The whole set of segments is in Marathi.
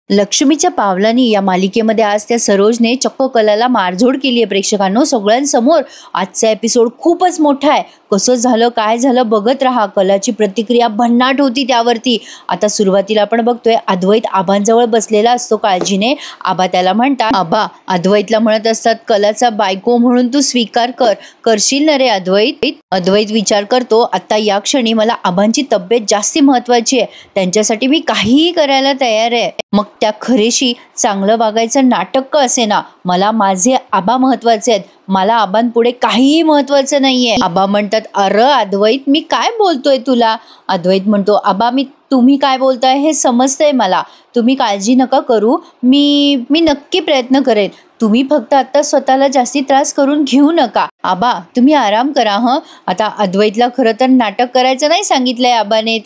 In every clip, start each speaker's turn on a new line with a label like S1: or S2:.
S1: लक्ष्मीच्या पावलांनी या मालिकेमध्ये आज त्या सरोजने चक्क कलाला मारझोड केली आहे प्रेक्षकांनो सगळ्यांसमोर। आजचा एपिसोड खूपच मोठा आहे। कसं झालं काय झालं बघत राहा। कलाची प्रतिक्रिया भन्नाट होती त्यावरती। आता सुरुवातीला आपण बघतोय अद्वैत आबांजवळ बसलेला असतो काळजीने। आबा त्याला म्हणतात, आबा अद्वैतला म्हणत असतात कलाचा बायको म्हणून तू स्वीकार करशील ना रे अद्वैत। अद्वैत विचार करतो आता या क्षणी मला आबांची तब्येत जास्ती महत्वाची आहे, त्यांच्यासाठी मी काहीही करायला तयार आहे। मग त्या खरेशी चांगलं वागायचं नाटक का असे ना, मला माझे आबा महत्वाचे आहेत, मला आबांपुढे काहीही महत्वाचं नाहीये। आबा म्हणतात अरे अद्वैत मी काय बोलतोय तुला। अद्वैत म्हणतो आबा तुम्ही काय बोलताय हे समजतंय मला, तुम्ही काळजी नका करू, मी नक्की प्रयत्न करेन, तुम्ही फक्त आता स्वतःला जास्ती त्रास करून घेऊ नका। आबा तुम्ही आराम करा हं। आता अद्वैतला खरं तर नाटक करायचं नाही सांगितलंय आबाने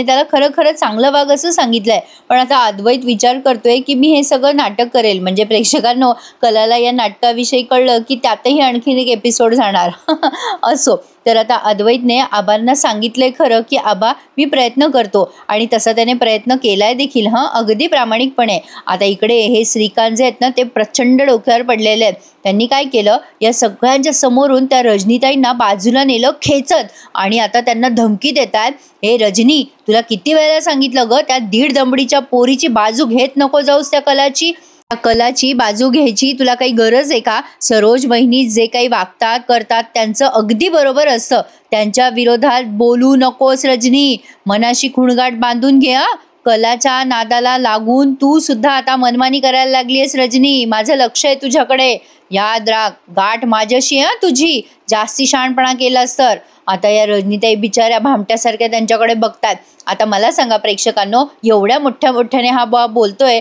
S1: त्याला खरं चांगलं वाग असं सांगितलंय। पण आता अद्वैत विचार करतोय की मी हे सगळं नाटक करेल, म्हणजे प्रेक्षकांनो कलाला या नाटकाविषयी कळलं की त्यातही आणखीन एक एपिसोड जाणार असो। तर आता अद्वैतने आबांना सांगितलंय खरं की आबा मी प्रयत्न करतो, आणि तसा त्याने प्रयत्न केलाय देखील हं, अगदी प्रामाणिकपणे। आता इकडे हे श्रीकांत जे आहेत ना ते प्रचंड डोक्यावर पडलेले आहेत। त्यांनी काय केलं, या सगळ्यांच्या समोरून त्या रजनीताईंना बाजूला नेलं खेचत, आणि आता त्यांना धमकी देतात, हे रजनी तुला किती वेळा सांगितलं ग, त्या 1.5 दमडीच्या पोरीची बाजू घेत नको जाऊस, त्या कलाची बाजू घ्यायची तुला काही गरज आहे का। सरोज वहिनी जे काही वागतात करतात त्यांचं अगदी बरोबर असतं, त्यांच्या विरोधात बोलू नकोस रजनी, मनाशी खुणगाठ बांधून घे। कलाच्या नादाला लागून तू सुद्धा आता मनमानी करायला लागली आहेस रजनी, माझं लक्ष आहे तुझ्याकडे, याद राख गाठ माझ्याशी तुझी, जास्ती शहाणपणा केलास तर। आता या रजनीताई बिचाऱ्या भामट्यासारख्या त्यांच्याकडे बघतात। आता मला सांगा प्रेक्षकांनो, एवढ्या मोठ्याने हा बा बोलतोय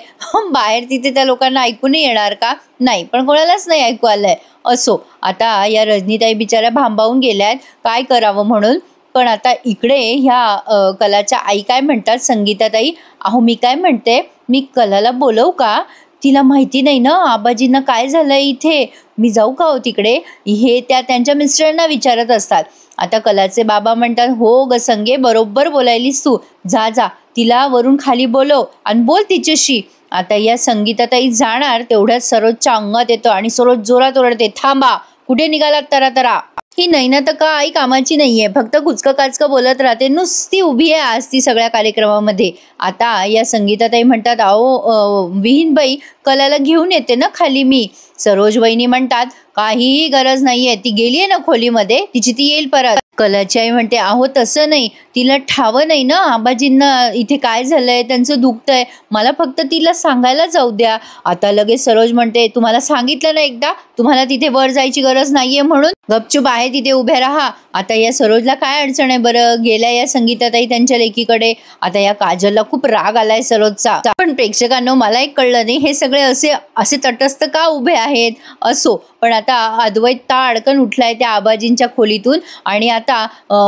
S1: बाहेर तिथे त्या लोकांना ऐकू नाही येणार का? नाही, पण कोणालाच नाही ऐकू आलंय। असो, आता या रजनीताई बिचाऱ्या भांबावून गेल्यात काय करावं म्हणून। पण आता इकडे ह्या कलाच्या आई काय म्हणतात, संगीताताई, अहो मी काय म्हणते, मी कलाला बोलवू का, तिला माहिती नाही ना आबाजींना काय झालंय इथे, मी जाऊ का हो तिकडे, हे त्या त्यांच्या मिस्टरांना विचारत असतात। आता कलाचे बाबा म्हणतात हो ग संगे बरोबर बोलायलीस तू, जा तिला वरून खाली बोलव आणि बोल तिच्याशी। आता या संगीताताई जाणार तेवढ्यात सरोजच्या अंगात येतो आणि सरोज जोरात ओरडते, थांबा कुठे निघालात तरा। ही नैना तर का आई कामाची नाहीये, फक्त कुचकं काचकं बोलत राहते, नुसती उभी आहे आज ती सगळ्या कार्यक्रमामध्ये। आता या संगीताताई म्हणतात अहो विहीनबाई कलाला घेऊन येते ना खाली मी। सरोज वहिनी म्हणतात काहीही गरज नाहीये, ती गेलीये ना खोलीमध्ये, तिची ती येईल परत। कलाची आई म्हणते अहो तसं नाही, तिला ठावं नाही ना आबाजींना इथे काय झालंय, त्यांचं दुखतंय, मला फक्त तिला सांगायला जाऊ द्या। आता लगेच सरोज म्हणते तुम्हाला सांगितलं ना एकदा, तुम्हाला तिथे वर जायची गरज नाहीये म्हणून, गपचूप आहे तिथे उभे राहा। आता या सरोजला काय अडचण आहे बरं, गेल्या या संगीताताई त्यांच्या लेकीकडे। आता या काजलला खूप राग आलाय सरोजचा। पण प्रेक्षकांनो मला एक कळलं नाही, हे सगळे असे तटस्थ का उभे आहेत। असो, पण आता अद्वैत ताडकन उठलाय त्या आबाजींच्या खोलीतून, आणि आता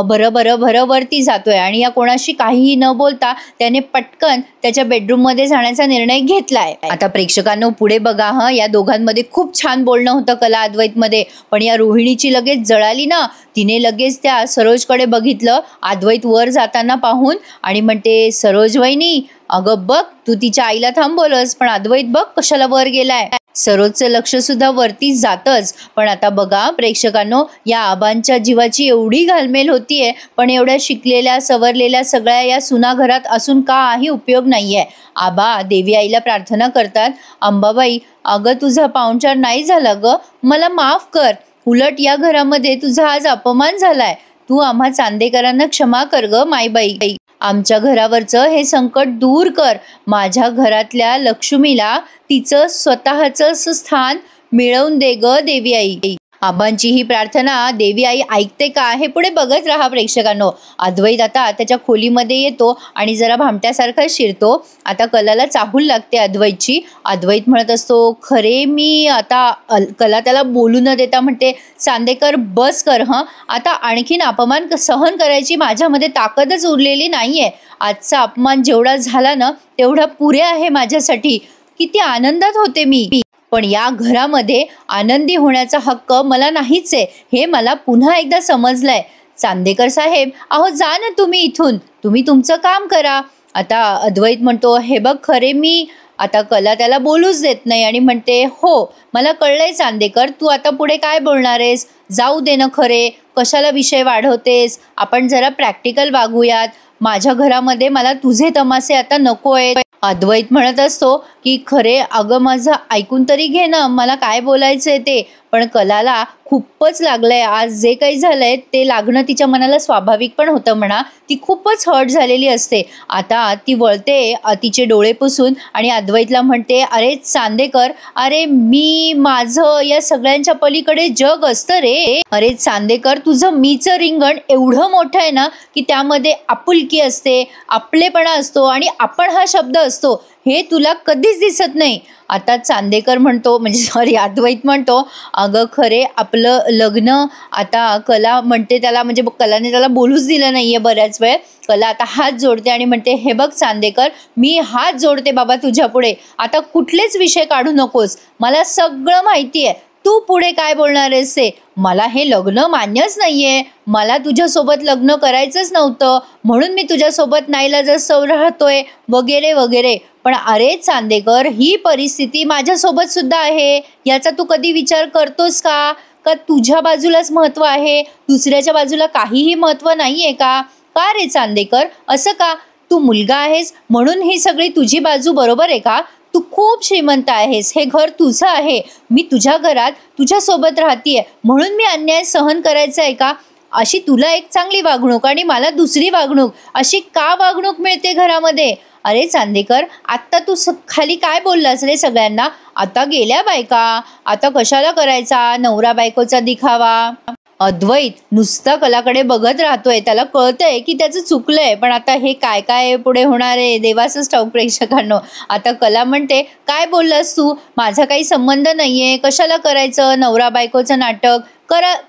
S1: भरं वरती जातोय, आणि या कोणाशी काहीही न बोलता त्याने पटकन त्याच्या बेडरूम मध्ये जाण्याचा निर्णय घेतलाय। आता प्रेक्षकांनो पुढे बघा हं, या दोघांमध्ये खूप छान बोलणं होतं कला अद्वैत मध्ये, पण या रोहिणीची लगेच जळाली ना, तिने लगेच त्या सरोजकडे बघितलं अद्वैत वर जाताना पाहून, आणि म्हणते सरोज वहिनी अगं बघ तू तिच्या आईला थांबवलंस, पण अद्वैत बघ कशाला वर गेलाय। सरोजचं लक्ष सुद्धा वरती जातच। पण आता बघा प्रेक्षकांनो, या आबांच्या जीवाची एवढी घालमेल होतीये, पण एवढ्या शिकलेल्या सवरलेल्या सगळ्या या सुना घरात असून काही उपयोग नाहीये। आबा देवी आईला प्रार्थना करतात, अंबाबाई अगं तुझा पाहुणचार नाही झाला ग, मला माफ कर, उलट या घरामध्ये तुझा आज अपमान झालाय, तू आम्हा चांदेकरांना क्षमा कर ग मायबाई, आमच्या घरावरचं हे संकट दूर कर, माझ्या घरातल्या लक्ष्मीला तिचं स्वतःचं स्थान मिळवून दे ग देवी आई। आबांची ही प्रार्थना देवी आई ऐकते का, हे पुढे बघत राहा प्रेक्षकांनो। अद्वैत आता त्याच्या खोलीमध्ये येतो आणि जरा भामट्यासारखा शिरतो। आता कलाला चाहूल लागते अद्वैतची। अद्वैत म्हणत असतो खरे मी आता, कला त्याला बोलू न देता म्हणते चांदेकर बस कर हं, आता आणखीन अपमान सहन करायची माझ्यामध्ये ताकदच उरलेली नाहीये, आजचा अपमान जेवढा झाला ना तेवढा पुरे आहे माझ्यासाठी, किती आनंदात होते मी, पण या घरामध्ये आनंदी होण्याचा हक्क मला नाहीच आहे, हे मला पुन्हा एकदा समजलंय। चांदेकर साहेब अहो जा ना तुम्ही इथून, तुम्ही तुमचं काम करा, आता अद्वैत म्हणतो, हे बघ खरे मी आता कला त्याला बोलूच देत नाही आणि म्हणते, हो मला कळलंय चांदेकर, तू आता पुढे काय बोलणार आहेस, जाऊ दे ना खरे, कशाला विषय वाढवतेस, आपण जरा प्रॅक्टिकल वागूयात, माझ्या घरामध्ये मला तुझे तमासे आता नको आहेत. अद्वैत म्हणत असतो की खरे अगं माझं ऐकून तरी घे ना, मला काय बोलायचंय ते. पण कलाला खूपच लागलंय, आज जे काही झालंय ते लागणं तिच्या मनाला स्वाभाविक पण होतं म्हणा. ती खूपच हर्ट झालेली असते. आता ती वळते तिचे डोळे पुसून आणि अद्वैतला म्हणते, अरे चांदेकर, अरे मी माझं या सगळ्यांच्या पलीकडे जग असतं रे. अरे चांदेकर, तुझं मीचं रिंगण एवढं मोठं आहे ना की त्यामध्ये आपुलकी असते, आपलेपणा असतो आणि आपण हा शब्द असतो, हे तुला कधीच दिसत नाही. आता चांदेकर म्हणतो, म्हणजे सॉरी अद्वैत म्हणतो, अगं खरे आपलं लग्न, आता कला म्हणते त्याला, म्हणजे कलाने त्याला बोलूच दिलं नाहीये बऱ्याच वेळ. कला आता हात जोडते आणि म्हणते, हे बघ चांदेकर, मी हात जोडते बाबा तुझ्या पुढे, आता कुठलेच विषय काढू नकोस, मला सगळं माहिती आहे, तू पुढे काय बोलणार आहेस ते. मला हे लग्न मान्यच नाहीये, मला तुझ्यासोबत लग्न करायचंच नव्हतं, म्हणून मी तुझ्यासोबत नाईलाजास्तव राहतोय वगैरे वगैरे. पण अरे चांदेकर, ही परिस्थिती माझ्यासोबत सुद्धा आहे, याचा तू कधी विचार करतोस का? का तुझ्या बाजूलाच महत्त्व आहे, दुसऱ्याच्या बाजूला काहीही महत्त्व नाही आहे का? का रे चांदेकर, असं का? तू मुलगा आहेस म्हणून ही सगळी तुझी बाजू बरोबर आहे का? तू खूप श्रीमंत आहेस, हे घर तुझं आहे, मी तुझ्या घरात तुझ्यासोबत राहतीये म्हणून मी अन्याय सहन करायचा आहे का? अशी तुला एक चांगली वागणूक आणि मला दुसरी वागणूक, अशी का वागणूक मिळते घरामध्ये? अरे चांदेकर, आत्ता तू खाली काय बोललास रे सगळ्यांना? आता गेल्या बायका, आता कशाला करायचा नवरा बायकोचा दिखावा. अद्वैत नुसता कलाकडे बघत राहतोय, त्याला कळतंय की त्याचं चुकलंय, पण आता हे काय काय पुढे होणार आहे देवाचंच ठाऊक प्रेक्षकांनो. आता कला म्हणते, काय बोललास तू, माझा काही संबंध नाहीये, कशाला करायचं नवरा बायकोचं नाटक,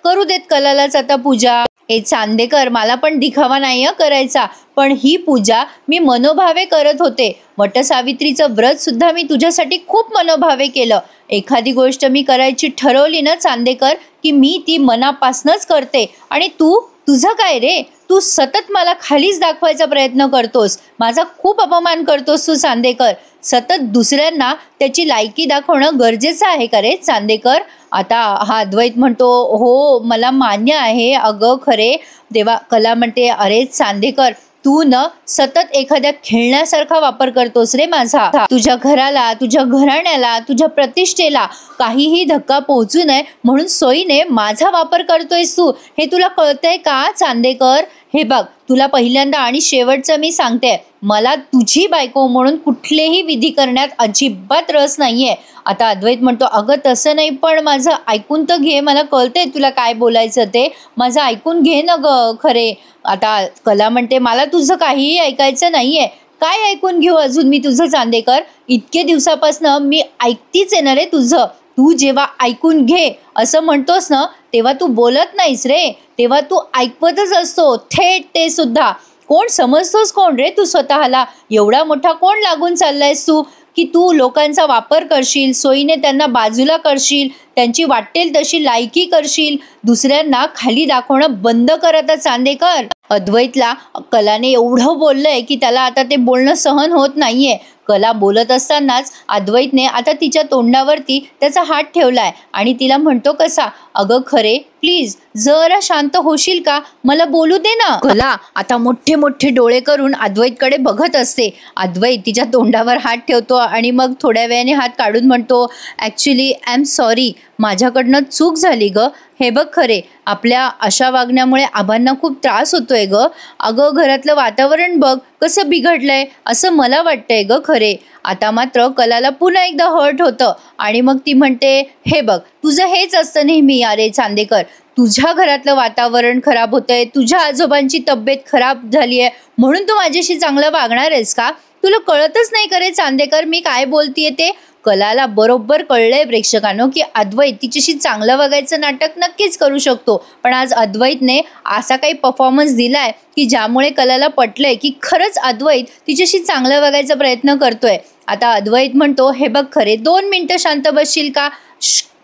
S1: करू देत कलालाच आता पूजा. हे चांदेकर, मला पण दिखावा नाही करायचा, पण ही पूजा मी मनोभावे करत होते, वटसावित्रीचं व्रत सुद्धा मी तुझ्यासाठी खूप मनोभावे केलं. एखादी गोष्ट मी करायची ठरवली ना चांदेकर, की मी ती मनापासूनच करते. आणि तुझं काय रे, तू सतत मला खालीच दाखवायचा प्रयत्न करतोस, माझा खूप अपमान करतोस तू चांदेकर. सतत दुसऱ्यांना त्याची लायकी दाखवणं गरजेचं आहे का रे चांदेकर? आता हा अद्वैत म्हणतो, हो मला मान्य आहे अगं खरे देवा. कला म्हणते, अरे चांदेकर, तू न सतत एखाद्या खेळण्यासारखा वापर करतोस रे माझा. तुझ्या घराला, तुझ्या घराण्याला, तुझ्या प्रतिष्ठेला काहीही धक्का पोहोचू नये म्हणून सोयीने माझा वापर करतोयस तू, हे तुला कळतंय का चांदेकर? हे बघ, तुला पहिल्यांदा आणि शेवटचं मी सांगते, मला तुझी बायको म्हणून कुठलेही विधी करण्यात अजिबात रस नाहीये. आता अद्वैत म्हणतो, अगं तसं नाही, पण माझं ऐकून तर घे, मला कळतंय तुला काय बोलायचं ते, माझं ऐकून घे ना ग खरे. आता कला म्हणते, मला तुझं काहीही ऐकायचं नाहीये. काय ऐकून घेऊ अजून मी तुझं चांदेकर? इतके दिवसापासनं मी ऐकतीच आहे ना रे तुझं. तू जेव्हा ऐकून घे असं म्हणतोस ना, तेव्हा तू बोलत नाहीस रे, तेव्हा तू ऐकवतच असतो थेट ते सुद्धा. कोण समजतोस कोण रे तू स्वतःला? एवढा मोठा कोण लागून चाललायस तू की तू लोकांचा वापर करशील, सोयीने त्यांना बाजूला करशील, त्यांची वाटेल तशी लायकी करशील, दुसऱ्यांना खाली दाखवणं बंद कर आता चांदेकर. अद्वैतला कलाने एवढं बोललंय की त्याला आता ते बोलणं सहन होत नाहीये. कला बोलत असतानाच अद्वैतने आता तिच्या तोंडावरती त्याचा हात ठेवलाय आणि तिला म्हणतो कसा, अगं खरे प्लीज जरा शांत होशील का, मला बोलू दे ना. कला आता मोठे मोठे डोळे करून अद्वैतकडे बघत असते. अद्वैत तिच्या तोंडावर हात ठेवतो आणि मग थोड्या वेळाने हात काढून म्हणतो, ॲक्च्युली आय एम सॉरी, माझ्याकडनं चूक झाली ग. हे बघ खरे, आपल्या अशा वागण्यामुळे आबांना खूप त्रास होतोय ग. अगं घरातलं वातावरण बघ कसं बिघडलंय, असं मला वाटतंय ग खरे. आता मात्र कलाला पुन्हा एकदा हर्ट होतं आणि मग ती म्हणते, हे बघ तुझं हेच असतं नेहमी अरे चांदेकर, तुझ्या घरातलं वातावरण खराब होतंय, तुझ्या आजोबांची तब्येत खराब झाली आहे म्हणून तू माझ्याशी चांगलं वागणार आहेस का? तुला कळतच नाही करे चांदेकर मी काय बोलतीये ते. कलाला बरोबर कळलंय प्रेक्षकांनो की अद्वैत तिच्याशी चांगलं वागायचं नाटक नक्कीच करू शकतो, पण आज अद्वैतने असा काही परफॉर्मन्स दिलाय की ज्यामुळे कलाला पटलंय की खरंच अद्वैत तिच्याशी चांगलं वागायचा प्रयत्न करतोय. आता अद्वैत म्हणतो, हे बघ खरे 2 मिनिटं शांत बसशील का?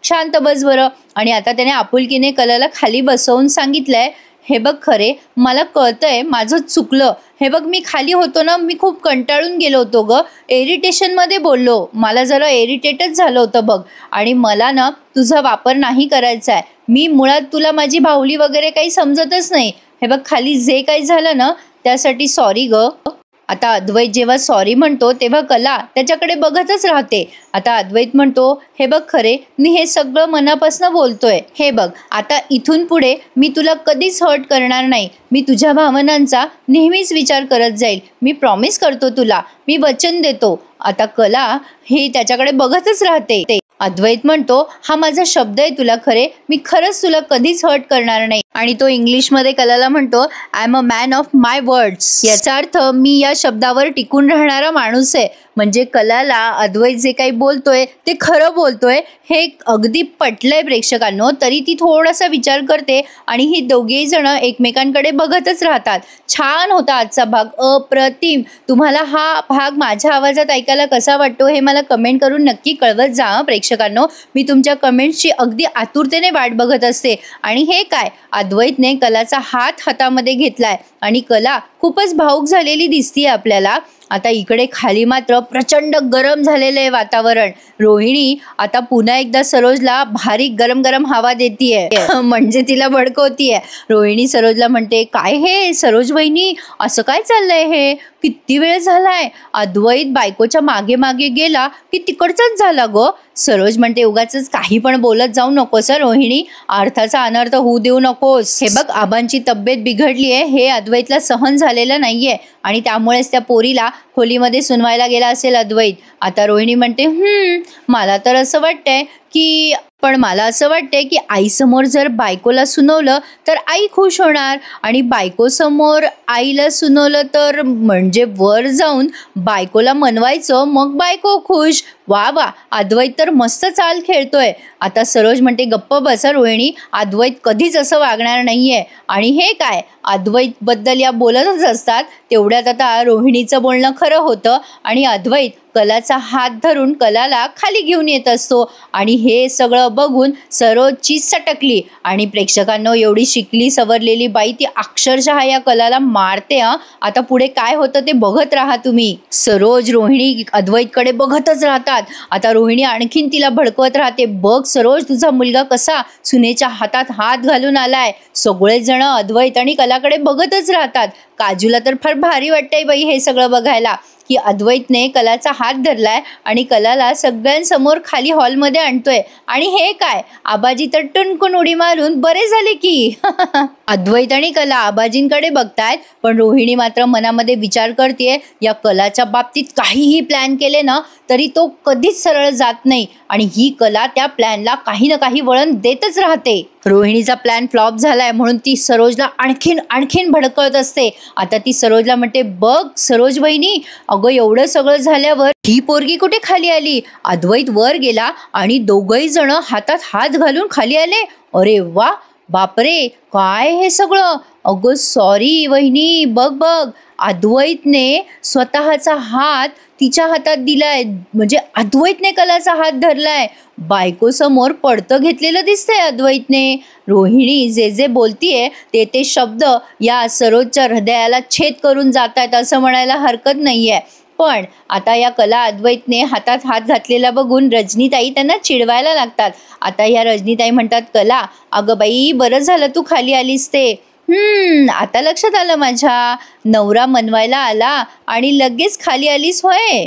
S1: शांत बस बरं. आणि आता त्याने आपुलकीने कलाला खाली बसवून सांगितलंय, हे बघ खरे, मला कळतंय माझं चुकलं. हे बघ मी खाली होतो ना, मी खूप कंटाळून गेलो होतो ग, इरिटेशनमध्ये बोललो, मला जरा इरिटेटच झालं होतं बघ. आणि मला ना तुझा वापर नाही करायचा आहे. मी मुळात तुला माझी बाहुली वगैरे काही समजतच नाही. हे बघ खाली जे काही झालं ना त्यासाठी सॉरी ग. आता अद्वैत जेव्हा सॉरी म्हणतो तेव्हा कला त्याच्याकडे बघतच राहते. आता अद्वैत म्हणतो, हे बघ खरे, मी हे सगळं मनापासून बोलतोय. हे बघ आता इथून पुढे मी तुला कधीच हर्ट करणार नाही. मी तुझ्या भावनांचा नेहमीच विचार करत जाईल. मी प्रॉमिस करतो तुला, मी वचन देतो. आता कला ही त्याच्याकडे बघतच राहते. अद्वैत म्हणतो, हा माझा शब्द आहे तुला खरे, मी खरंच तुला कधीच हर्ट करणार नाही. आणि तो इंग्लिशमध्ये कलाला म्हणतो, I am a man of my words. याचा अर्थ मी या शब्दावर टिकून राहणारा माणूस आहे. म्हणजे कलाला अद्वैत जे काही बोलतोय ते खरं बोलतोय हे अगदी पटलंय प्रेक्षकांनो. तरी ती थोडासा विचार करते आणि ही दोघेही जण एकमेकांकडे बघतच राहतात. छान होता आजचा भाग, अप्रतिम. तुम्हाला हा भाग माझ्या आवाजात ऐकायला कसा वाटतो हे मला कमेंट करून नक्की कळवत जा प्रेक्षकांनो. मी तुमच्या कमेंट्सची अगदी आतुरतेने वाट बघत असते. आणि हे काय, अद्वैतने कलाचा हात हातामध्ये घेतलाय आणि कला खूपच भावूक झालेली दिसतीये आपल्याला. आता इकडे खाली मात्र प्रचंड गरम झालेलं आहे वातावरण. रोहिणी आता पुन्हा एकदा सरोजला भारी गरम गरम हवा देतीये म्हणजे तिला भडकवतीये. रोहिणी सरोजला म्हणते, काय हे सरोज वहिनी, असं काय चाललंय हे, किती वेळ झालाय. अद्वैत बायकोच्या मागे मागे गेला की तिकडचाच झाला गो. सरोज म्हणते, उगाच काही पण बोलत जाऊ नकोस रोहिणी, अर्थाचा अनर्थ होऊ देऊ नकोस. हे बघ आबांची तब्येत बिघडली आहे, हे अद्वैतला सहन झालेलं नाहीये आणि त्यामुळेच त्या पोरीला खोलीमध्ये सुनवायला गेला असेल अद्वैत. आता रोहिणी म्हणते, मला तर असं वाटतंय की मला असं वाटतंय की आईसमोर जर बायकोला सुनवलं तर आई खुश होणार आणि बायकोसमोर आईला सुनवलं तर म्हणजे वर जाऊन बायकोला मनवायचं, मग बायको खुश. वा वा, अद्वैत तर मस्त चाल खेळतोय. आता सरोज म्हणते, गप्प बसा रोहिणी, अद्वैत कधीच असं वागणार नाहीये. आणि हे काय, अद्वैत बद्दल या बोलतच असतात. तेवढ्यात आता रोहिणीचं बोलणं खरं होतं आणि अद्वैत कलाचा हात धरून कलाला खाली घेऊन येत असतो. आणि हे सगळं बघून सरोजची सटकली. आणि प्रेक्षकांनो, एवढी शिकली सवरलेली बाई ती अक्षरशः या कलाला मारते. आता पुढे काय होतं ते बघत राहा तुम्ही. सरोज रोहिणी अद्वैतकडे बघतच राहतात. आता रोहिणी आणखीन तिला भडकवत राहते, बघ सरोज, तुझा मुलगा कसा सुनेच्या हातात हात घालून आलाय. सगळेजण अद्वैत आणि कलाकडे बघतच राहतात. काजूला तर फार भारी वाटतंय बाई हे सगळं बघायला की अद्वैतने कलाचा हात धरलाय आणि कलाला सगळ्यांसमोर खाली हॉलमध्ये आणतोय. आणि हे काय, आबाजी तर टुनकून उडी मारून बरे झाले की अद्वैत आणि कला आबाजींकडे बघतायत. पण रोहिणी मात्र मनामध्ये विचार करते, या कलाच्या बाबतीत काहीही प्लॅन केले ना तरी तो कधीच सरळ जात नाही आणि ही कला त्या प्लॅनला काही ना काही वळण देतच राहते. रोहिणीचा प्लॅन फ्लॉप झालाय म्हणून ती सरोजला आणखीन भडकवत असते. आता ती सरोजला म्हणते, बघ सरोज वहिनी, अगं एवढं सगळं झाल्यावर ही पोरगी कुठे खाली आली. अद्वैत वर गेला आणि दोघही जण हातात हात घालून खाली आले. अरे वा, बापरे, काय हे सगळं. अगं सॉरी वहिनी, बघ अद्वैतने स्वतःचा हात तिच्या हातात दिलाय, म्हणजे अद्वैतने कलाचा हात धरलाय. बायकोसमोर पडतं घेतलेलं दिसतंय अद्वैतने. रोहिणी जे बोलतीये ते शब्द या सरोजच्या हृदयाला छेद करून जात आहेत असं म्हणायला हरकत नाहीये. पण आता या कला अद्वैतने हातात हात घातलेला बघून रजनीताई त्यांना चिडवायला लागतात. आता या रजनीताई म्हणतात, कला, अगं बाई, बरं झालं तू खाली आलीस ते. आता लक्षात आलं माझ्या, नवरा मनवायला आला आणि लगेच खाली आलीस होय.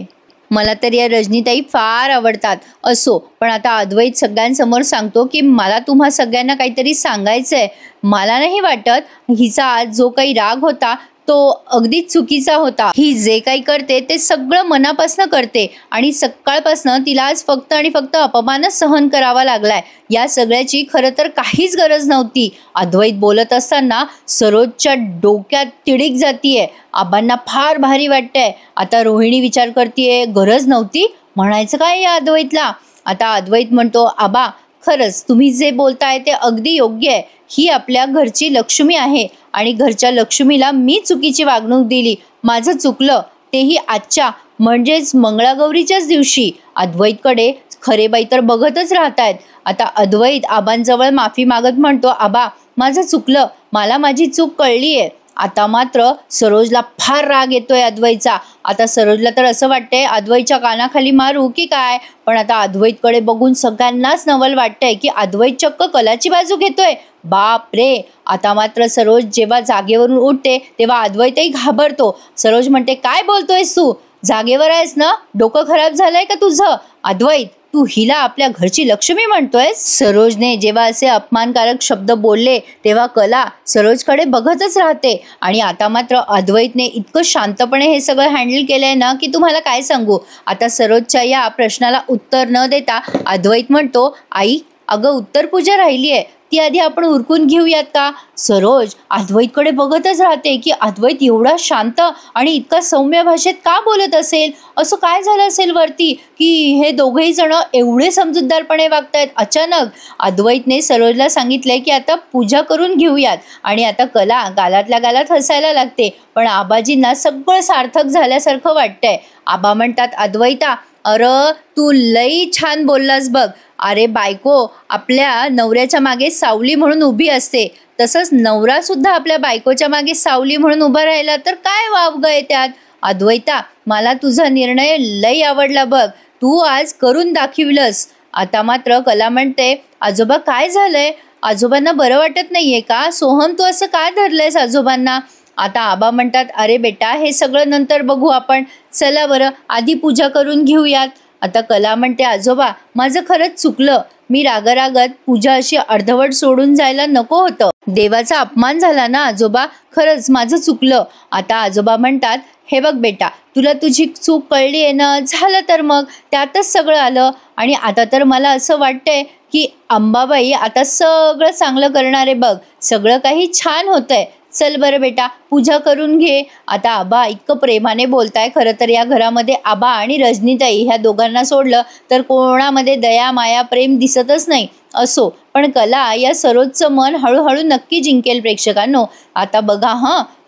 S1: मला तर या रजनीताई फार आवडतात. असो, पण आता अद्वैत सगळ्यांसमोर सांगतो की मला तुम्हा सगळ्यांना काहीतरी सांगायचंय. मला नाही वाटत हिचा आज जो काही राग होता तो अगदीच चुकीचा होता. ही जे काही करते ते सगळं मनापासून करते आणि सकाळपासून तिला आज फक्त आणि फक्त अपमानच सहन करावा लागलाय. या सगळ्याची खरं तर काहीच गरज नव्हती. अद्वैत बोलत असताना सरोजच्या डोक्यात तिडीक जातीये. आबांना फार भारी वाटतंय. आता रोहिणी विचार करतीये, गरज नव्हती म्हणायचं काय या अद्वैतला. आता अद्वैत म्हणतो, आबा, खरंच तुम्ही जे बोलताय ते अगदी योग्य आहे. ही आपल्या घरची लक्ष्मी आहे आणि घरच्या लक्ष्मीला मी चुकीची वागणूक दिली. माझं चुकलं, तेही आजच्या म्हणजेच मंगळागौरीच्याच दिवशी. अद्वैतकडे खरेबाई तर बघतच राहतायत. आता अद्वैत आबांजवळ माफी मागत म्हणतो, आबा, माझं चुकलं, मला माझी चूक कळली आहे. आता मात्र सरोजला फार राग येतोय अद्वैतचा. आता सरोजला तर असं वाटतंय अद्वैतच्या कानाखाली मारू की काय. पण आता अद्वैतकडे बघून सगळ्यांनाच नवल वाटतंय की अद्वैत चक्क कलाची बाजू घेतोय. बाप रे. आता मात्र सरोज जेव्हा जागेवरून उठते तेव्हा अद्वैतही घाबरतो. सरोज म्हणते, काय बोलतोयस तू? जागेवर आहेस ना? डोकं खराब झालंय का तुझं? अद्वैत, तू हिला आपल्या घरची लक्ष्मी म्हणतोय? सरोजने जेव्हा असे अपमानकारक शब्द बोलले तेव्हा कला सरोजकडे बघतच राहते. आणि आता मात्र अद्वैतने इतकं शांतपणे हे सगळं हँडल केलंय ना की तुम्हाला काय सांगू. आता सरोजच्या या प्रश्नाला उत्तर न देता अद्वैत म्हणतो, आई, अगं उत्तर पूजा राहिली आहे, ती आधी आपण उरकून घेऊयात का. सरोज अद्वैतकडे बघतच राहते की अद्वैत एवढा शांत आणि इतका सौम्य भाषेत का बोलत असेल. असं काय झालं असेल वरती की हे दोघेही जण एवढे समजूतदारपणे वागतायत. अचानक अद्वैतने सरोजला सांगितले की आता पूजा करून घेऊयात. आणि आता कला गालातल्या गालात हसायला लागते. पण आबाजींना सगळं सार्थक झाल्यासारखं वाटतंय. आबा म्हणतात, अद्वैता, अरे तू लई छान बोललास बघ. अरे बायको आपल्या नवऱ्याच्या मागे सावली म्हणून उभी असते, तसंच नवरा सुद्धा आपल्या बायकोच्या मागे सावली म्हणून उभा राहिला तर काय वावग आहे त्यात. अद्वैता, मला तुझा निर्णय लई आवडला बघ. तू आज करून दाखविलंस. आता मात्र कला म्हणते, आजोबा काय झालंय? आजोबांना बरं वाटत नाहीये का? सोहम, तू असं का धरलंयस आजोबांना? आता आबा म्हणतात, अरे बेटा, हे सगळं नंतर बघू आपण. चला बरं, आधी पूजा करून घेऊयात. आता कला म्हणते, आजोबा, माझं खरंच चुकलं. मी रागारागात पूजा अशी अर्धवट सोडून जायला नको होतं. देवाचा अपमान झाला ना आजोबा, खरंच माझं चुकलं. आता आजोबा म्हणतात, हे बघ बेटा, तुला तुझी चूक कळली आहे ना, झालं तर मग त्यातच सगळं आलं. आणि आता तर मला असं वाटतंय की अंबाबाई आता सगळं चांगलं करणार आहे बघ. सगळं काही छान होतंय. चल बरं बेटा, पूजा करून घे. आता आबा इतकं प्रेमाने बोलताय. खरं तर या घरामध्ये आबा आणि रजनीताई ह्या दोघांना सोडलं तर कोणामध्ये दया, माया, प्रेम दिसतच नाही. असो, पण कला या सरोजचं मन हळूहळू नक्की जिंकेल प्रेक्षकांनो. आता बघा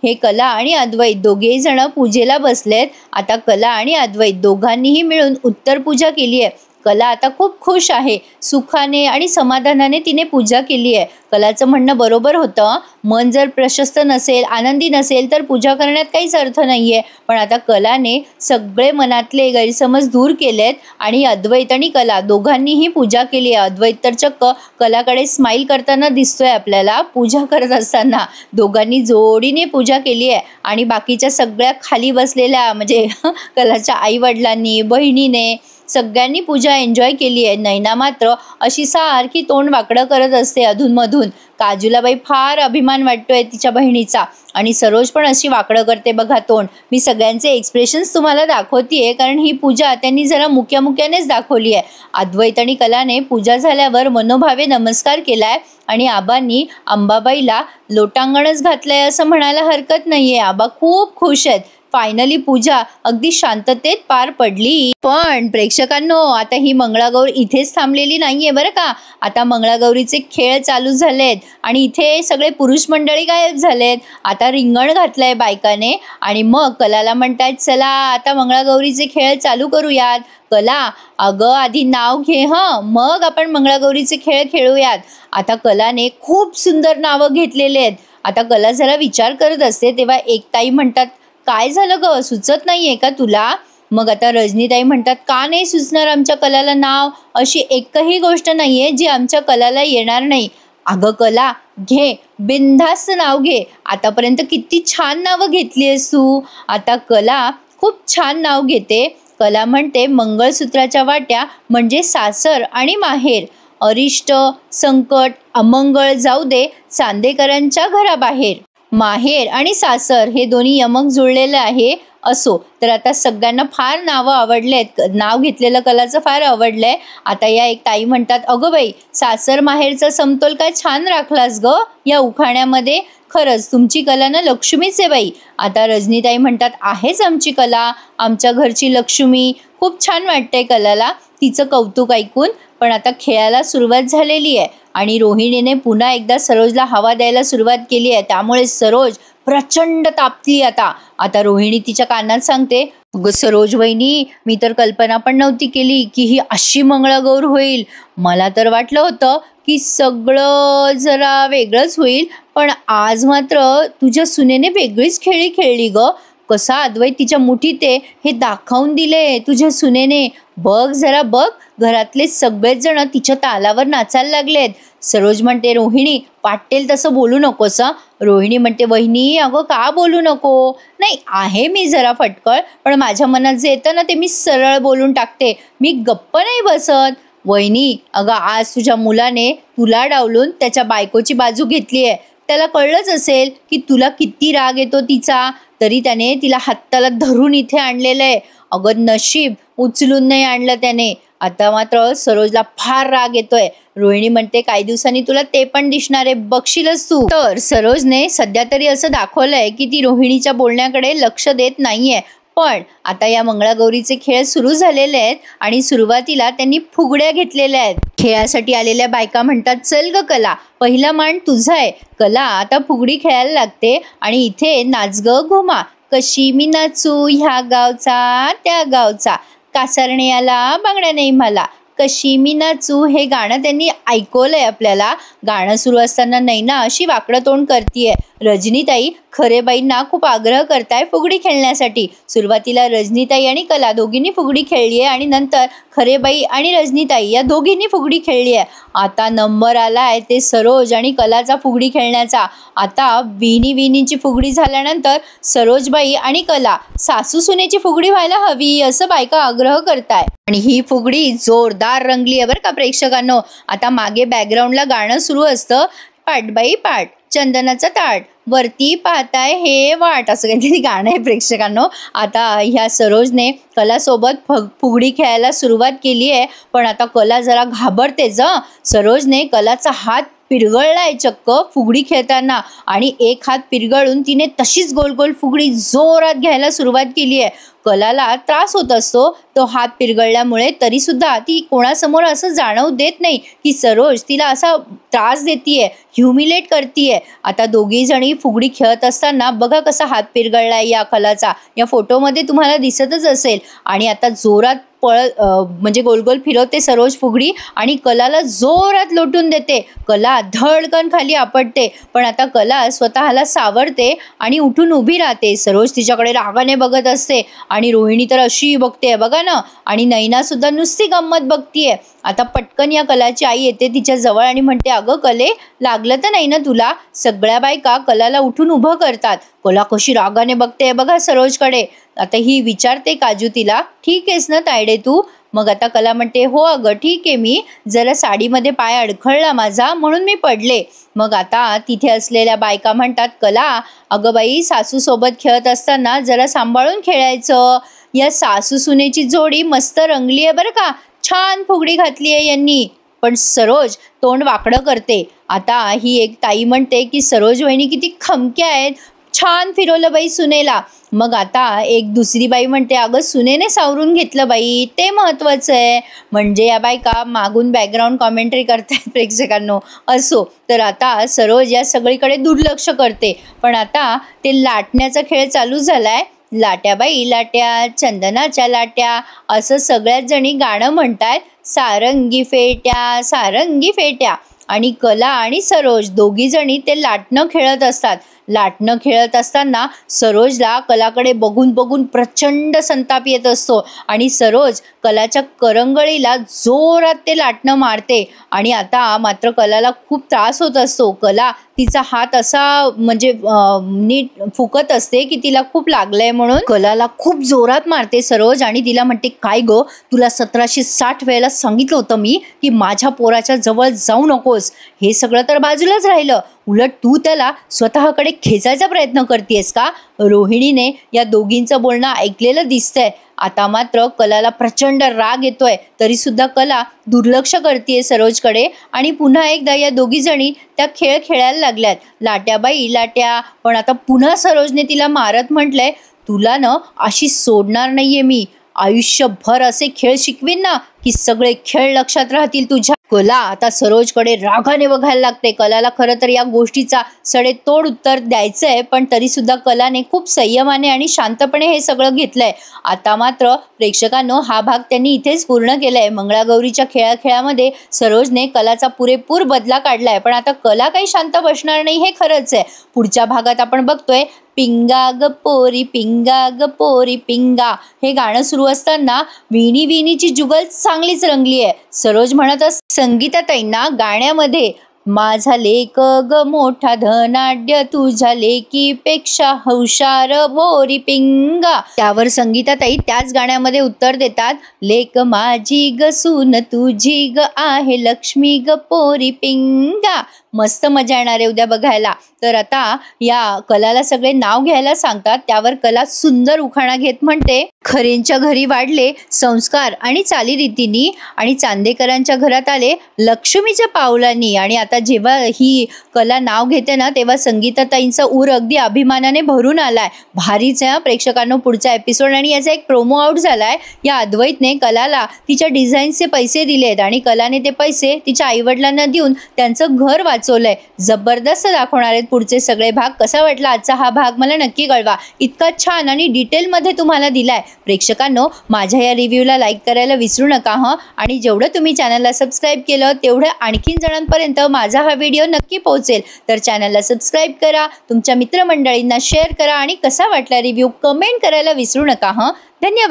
S1: हे कला आणि अद्वैत दोघेही जण पूजेला बसलेत. आता कला आणि अद्वैत दोघांनीही मिळून उत्तर पूजा केली आहे. कला आता खूप खुश आहे. सुखाने आणि समाधानाने तिने पूजा केली आहे. कलाचं म्हणणं बरोबर होतं. मन जर प्रशस्त नसेल, आनंदी नसेल तर पूजा करण्यात काहीच अर्थ नाही आहे. पण आता कलाने सगळे मनातले गैरसमज दूर केलेत आणि अद्वैत आणि कला दोघांनीही पूजा केली आहे. अद्वैत तर चक्क कलाकडे स्माईल करताना दिसतोय आपल्याला पूजा करत असताना. दोघांनी जोडीने पूजा केली आहे. आणि बाकीच्या सगळ्या खाली बसलेल्या म्हणजे कलाच्या आईवडिलांनी, बहिणीने, सगळ्यांनी पूजा एन्जॉय केली आहे. नैना मात्र अशी सारखी तोंड वाकडं करत असते अधूनमधून. काजूला बाई फार अभिमान वाटतोय तिच्या बहिणीचा. आणि सरोज पण अशी वाकडं करते बघा तोंड. मी सगळ्यांचे एक्सप्रेशन्स तुम्हाला दाखवतीये कारण ही पूजा त्यांनी जरा मुक्यामुक्यानेच दाखवली आहे. अद्वैत आणि कलाने पूजा झाल्यावर मनोभावे नमस्कार केलाय आणि आबांनी अंबाबाईला लोटांगणच घातलंय असं म्हणायला हरकत नाहीये. आबा खूप खुश आहेत. फायनली पूजा अगदी शांततेत पार पडली. पण प्रेक्षकांनो, आता ही मंगळागौर इथेच थांबलेली नाहीये बरं का. आता मंगळागौरीचे खेळ चालू झालेत आणि इथे सगळे पुरुष मंडळी गायब झालेत. आता रिंगण घातलंय बायकाने आणि मग कलाला म्हणतायत, चला आता मंगळागौरीचे खेळ चालू करूयात. कला, अगं आधी नाव घे मग आपण मंगळागौरीचे खेळ खेळूयात. आता कलाने खूप सुंदर नावं घेतलेले आहेत. आता कला जरा विचार करत असते तेव्हा एक ताई म्हणतात, काय झालं ग, सुचत नाहीये का तुला? मग आता रजनीताई म्हणतात, का नाही सुचणार आमच्या कलाला नाव? अशी एकही गोष्ट नाहीये जी आमच्या कलाला येणार नाही. अगं कला, घे, बिनधास्त नाव घे. आतापर्यंत किती छान नावं घेतली आहेस तू. आता कला खूप छान नाव घेते. कला म्हणते, मंगळसूत्राच्या वाट्या म्हणजे सासर आणि माहेर. अरिष्ट, संकट, अमंगळ जाऊ दे चांदेकरांच्या घराबाहेर. माहेर आणि सासर हे दोन्ही यमक जुळलेलं आहे. असो, तर आता सगळ्यांना फार नावं आवडलेत. नाव घेतलेलं कलाचं फार आवडलंय. आता या एक ताई म्हणतात, अगं बाई, सासर माहेरचा समतोल काय छान राखलास ग या उखाण्यामध्ये. खरंच तुमची कला ना लक्ष्मीच आहे बाई. आता रजनीताई म्हणतात, आहेच आमची कला, आमच्या घरची लक्ष्मी. खूप छान वाटतंय कलाला तिचं कौतुक ऐकून. पण आता खेळाला सुरुवात झालेली आहे आणि रोहिणीने पुन्हा एकदा सरोजला हवा द्यायला सुरुवात केली आहे. त्यामुळे सरोज प्रचंड तापती. आता रोहिणी तिच्या कानात सांगते, अगं सरोज वहिनी, मी तर कल्पना पण नव्हती केली की ही अशी मंगळागौर होईल. मला तर वाटलं होतं की सगळं जरा वेगळंच होईल, पण आज मात्र तुझ्या सुनेने वेगळीच खेळी खेळली ग. कसा अद्वैत तिच्या मुठीत आहे हे दाखवून दिले तुझ्या सुनेने. बघ जरा बघ, घरातले सगळेच जण तिच्या तालावर नाचायला लागलेत. सरोज म्हणते, रोहिणी वाटेल तसं बोलू नकोस हं. रोहिणी म्हणते, वहिनी अगं का बोलू नको. नाही आहे मी जरा फटकळ, पण माझ्या मनात जे येतं ना ते मी सरळ बोलून टाकते. मी गप्प नाही बसत. वहिनी अगं आज तुझ्या मुलाने तुला डावलून त्याच्या बायकोची बाजू घेतली आहे. त्याला कळलंच असेल की तुला किती राग येतो तिचा, तरी त्याने तिला हाताला धरून इथे आणलेलं आहे. अगं नशीब उचलून नाही आणलं त्याने. आता मात्र सरोजला फार राग येतोय. रोहिणी म्हणते, काही दिवसांनी तुला ते पण दिसणार आहे, बघशीलच तू. तर सरोजने सध्या तरी असं दाखवलंय की ती रोहिणीच्या बोलण्याकडे लक्ष देत नाहीये. पण आता या मंगळागौरीचे खेळ सुरू झालेले आहेत आणि सुरुवातीला त्यांनी फुगड्या घेतलेल्या आहेत. खेळासाठी आलेल्या बायका म्हणतात, चल ग कला, पहिला मान तुझा आहे. कला आता फुगडी खेळायला लागते आणि इथे नाच ग घुमा. कशी मी नाचू ह्या गावचा त्या गावचा, कासारण्याला बांगड्या नाही मला. कशी मी नाचू हे गाणं त्यांनी ऐकवलंय आपल्याला. गाणं सुरू असताना नैना अशी वाकडं तोंड करतीये. रजनीताई खरेबाईंना खूप आग्रह करताय फुगडी खेळण्यासाठी. सुरुवातीला रजनीताई आणि कला दोघींनी फुगडी खेळली आहे आणि नंतर खरेबाई आणि रजनीताई या दोघींनी फुगडी खेळली आहे. आता नंबर आलाय ते सरोज आणि कलाचा फुगडी खेळण्याचा. आता विनीची फुगडी झाल्यानंतर सरोजबाई आणि कला सासू सुनेची फुगडी व्हायला हवी असं बायका आग्रह करताय. आणि ही फुगडी जोरदार रंगली आहे बरं का प्रेक्षकांनो. आता मागे बॅकग्राऊंडला गाणं सुरू असतं, पाटबाई पाट चंदनाचा ताट वरती पाहताय हे वाट, असं काहीतरी गाणं आहे प्रेक्षकांनो. आता ह्या सरोजने कलासोबत फुगडी खेळायला सुरुवात केली आहे, पण आता कला जरा घाबरतेच. सरोजने कलाचा हात पिरगळलाय चक्क फुगडी खेळताना आणि एक हात पिरगळून तिने तशीच गोल गोल फुगडी जोरात घ्यायला सुरुवात केली आहे. कलाला त्रास होत असतो तो हात पिरगळल्यामुळे, तरी सुद्धा ती कोणासमोर असं जाणवू देत नाही की सरोज तिला असा त्रास देतीये, ह्युमिलेट करतीये. आता दोघी जणी फुगडी खेळत असताना बघा कसा हात पिरगळलाय या कलाचा, या फोटोमध्ये तुम्हाला दिसतच असेल. आणि आता जोरात म्हणजे गोल गोल फिरवते सरोज फुगडी आणि कलाला जोरात लोटून देते. कला धडकन खाली आपटते, पण आता कला स्वतःला सावरते आणि उठून उभी राहते. सरोज तिच्याकडे रागाने बघत असते आणि रोहिणी तर अशी बघते बघा ना, आणि नैना सुद्धा नुसती गंमत बघतीये. आता पटकन या कलाची आई येते तिच्या जवळ आणि म्हणते, अगं कले, लागलं तर नाही ना तुला. सगळ्या बायका कलाला उठून उभं करतात. कला कशी रागाने बघते बघा सरोजकडे. आता ही विचारते काजू तिला, ठीक आहेस ना तायडे तू. मग आता कला म्हणते, हो अगं ठीक आहे, मी जरा साडीमध्ये पाय अडखळला माझा म्हणून मी पडले. मग आता तिथे असलेल्या बायका म्हणतात, कला अगं बाई, सासू सोबत खेळत असताना जरा सांभाळून खेळायचं. या सासू सुनेची जोडी मस्त रंगली आहे बरं का, छान फुगडी घातली आहे यांनी. पण सरोज तोंड वाकडं करते. आता ही एक ताई म्हणते की सरोज वहिनी किती खमक्या आहेत, छान फिरवलं बाई सुनेला. मग आता एक दुसरी बाई म्हणते, अगं सुनेने सावरून घेतलं बाई, ते महत्त्वाचं आहे. म्हणजे या बायका मागून बॅकग्राऊंड कॉमेंट्री करतायत प्रेक्षकांनो. असो, तर आता सरोज या सगळीकडे दुर्लक्ष करते. पण आता ते लाटण्याचा खेळ चालू झालाय. लाट्या बाई लाट्या चंदनाच्या लाट्या असं सगळ्याच जणी गाणं म्हणतायत. सारंगी फेट्या सारंगी फेट्या. आणि कला आणि सरोज दोघी जणी ते लाटणं खेळत असतात. लाटणं खेळत असताना सरोजला कलाकडे बघून बघून प्रचंड संताप येत असतो आणि सरोज कलाच्या करंगळीला जोरात ते लाटणं मारते. आणि आता मात्र कलाला खूप त्रास होत असतो. कला तिचा हात असा म्हणजे नीट फुकत असते की तिला खूप लागलंय म्हणून. कलाला खूप जोरात मारते सरोज आणि तिला म्हणते, काय गो, तुला 1760 वेळेला सांगितलं होतं मी की माझ्या पोराच्या जवळ जाऊ नकोस. हे सगळं तर बाजूलाच राहिलं, उलट तू त्याला स्वतःकडे खेचायचा प्रयत्न करतेस का. रोहिणीने या दोघींचं बोलणं ऐकलेलं दिसतंय. आता मात्र कलाला प्रचंड राग येतोय, तरी सुद्धा कला दुर्लक्ष करते सरोजकडे आणि पुन्हा एकदा या दोघी जणी त्या खेळ खेळायला लागल्यात. लाट्या बाई लाट्या. पण आता पुन्हा सरोजने तिला मारत म्हटलंय, तुला न अशी सोडणार नाहीये मी, आयुष्यभर असे खेळ शिकवीन ना की सगळे खेळ लक्षात राहतील तुझ्या. कला आता सरोजकडे रागाने बघायला लागते. कलाला खरं तर या गोष्टीचा सडेतोड उत्तर द्यायचंय, पण तरी सुद्धा कलाने खूप संयमाने आणि शांतपणे हे सगळं घेतलंय. आता मात्र प्रेक्षकांनो, हा भाग त्यांनी इथेच पूर्ण केलाय. मंगळागौरीच्या खेळामध्ये सरोजने कलाचा पुरेपूर बदला काढलाय, पण आता कला काही शांत बसणार नाही हे खरंच आहे. पुढच्या भागात आपण बघतोय पिंगा ग पोरी पिंगा ग पोरी पिंगा हे गाणं सुरू असताना विणी विणीची जुगल चांगलीच रंगली आहे. सरोज म्हणत संगीताताईंना गाण्यामध्ये माझा लेक ग मोठा धनाढ्य तुझ्या लेकीपेक्षा हुशार बोरी पिंगा. त्यावर संगीताताई त्याच गाण्यामध्ये उत्तर देतात, लेक माझी ग सून तुझी ग आहे लक्ष्मी ग पोरी पिंगा. मस्त मजा येणार आहे उद्या बघायला. तर आता या कलाला सगळे नाव घ्यायला सांगतात. त्यावर कला सुंदर उखाणा घेत म्हणते, खरेंच्या घरी वाढले संस्कार आणि चालीरीतींनी आणि चांदेकरांच्या घरात आले लक्ष्मीच्या पावलांनी. आणि आता जेव्हा ही कला नाव घेते ना, तेव्हा संगीताताईंचा ऊर अगदी अभिमानाने भरून आलाय. भारीच आहे प्रेक्षकांनो पुढचा एपिसोड. आणि याचा एक प्रोमो आउट झालाय. या अद्वैतने कलाला तिच्या डिझाईनचे पैसे दिलेत आणि कलाने ते पैसे तिच्या आईवडिलांना देऊन त्यांचं घर वाचवलंय. जबरदस्त दाखवणार आहेत पुढचे सगळे भाग. कसा वाटला आजचा हा भाग मला नक्की कळवा. इतका छान आणि डिटेलमध्ये तुम्हाला दिलाय. प्रेक्षकांनो, माझ्या या रिव्ह्यूला लाईक करायला विसरू नका हं. आणि जेवढं तुम्ही चॅनलला सबस्क्राईब केलं तेवढं आणखीन जणांपर्यंत माझा हा व्हिडिओ नक्की पोहोचेल. तर चॅनलला सबस्क्राईब करा, तुमच्या मित्रमंडळींना शेअर करा आणि कसा वाटला रिव्ह्यू कमेंट करायला विसरू नका हं. धन्यवाद.